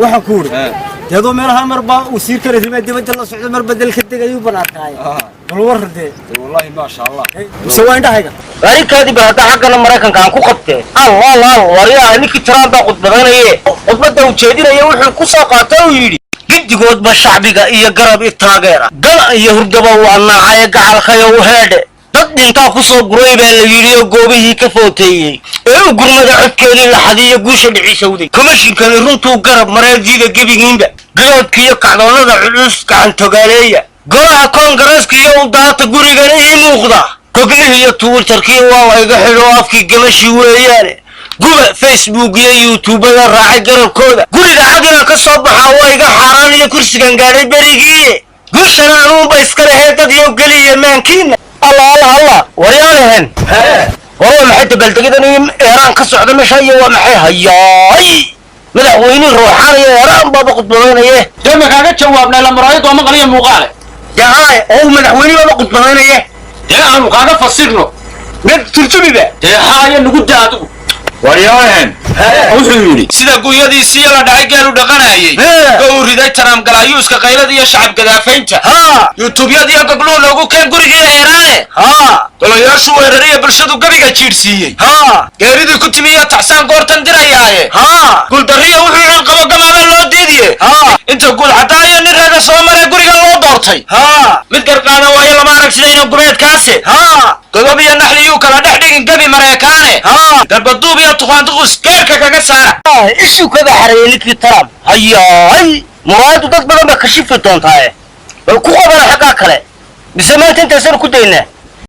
وحكور يدو مرها مربا وسير كره ما دي بدل سعود مر بدل كدغ ايو بناتاي والورده والله ما شاء الله سوى انت حاجه غاري كادي بهدا حقنا مريكان كان ku qabtay الله wariya ninki tiraada qodbadanaye qodbada uu jeedinaya wuxuu ku soo qaatay oo yiri gidigood ba shacbiga iyo garab taageera gal iyo hurdaba waa nacay gacalkayo u heede dad inta ku soo guray baa la yiri goobihii ka footeeyay ee gurmada codkeedii la xadiyo guusha dhiciisawday komishinkan runtuu garab mareejiga gebigiinba biloodkiyo kacdoonada culus gacan togaaleeya golaha koongareeska iyo daata gurigan ii muuqda koglihi iyo twitterkii waa iga xidho afkii gamashi weeyaan guba Facebook iyo YouTube la raacay garabkooda guriga xagina ka soo baxa waa iga xaraan iyo kursigan gaaray berigii guushana aanu ba iska leeyahay iyo galiye maankiin الله وريالهن والله ما حد بلدقدني إيران كسعد مشاي وما هياي مدحويني روحاني إيران بابا قطبنا إيه دمك هذا جوابنا لما رأيت وما قليه مقالة يا هاي هو مدحويني بابا قطبنا إيه يا أنا هذا فسرنا ترتمي به يا هاي نقول ده وريالهن وحيوني سيدا قويدي سيلا دعي قالوا دقنايي قوري داي ترام قلايوس كقيلة دي شعب قدافينتا يوتيوب يدي قبلون لوغو كان قوري جينا إيراني قلو ياشو ويرارية برشدو قبيقا جيرسيي قيريدي كتمية تحسان قورتان دراياي قول درية وحيوان قبا قمادا لو ديدي انت قول حتايا نرهد سوامري قوري قال لو دورتي مدقر قانا وإلا مارك سيدين قبيت كاسي قضبيا نحليو كلا دحدين قبي مريكاني دربدوب يا طفان تغوس كيركا كاكسا إيشو كذا حريلك ترام هياي مراد دad badan ba ka shifay doontaa ee ku qaban xaqaa kale bisamaanta inta sar ku deynaa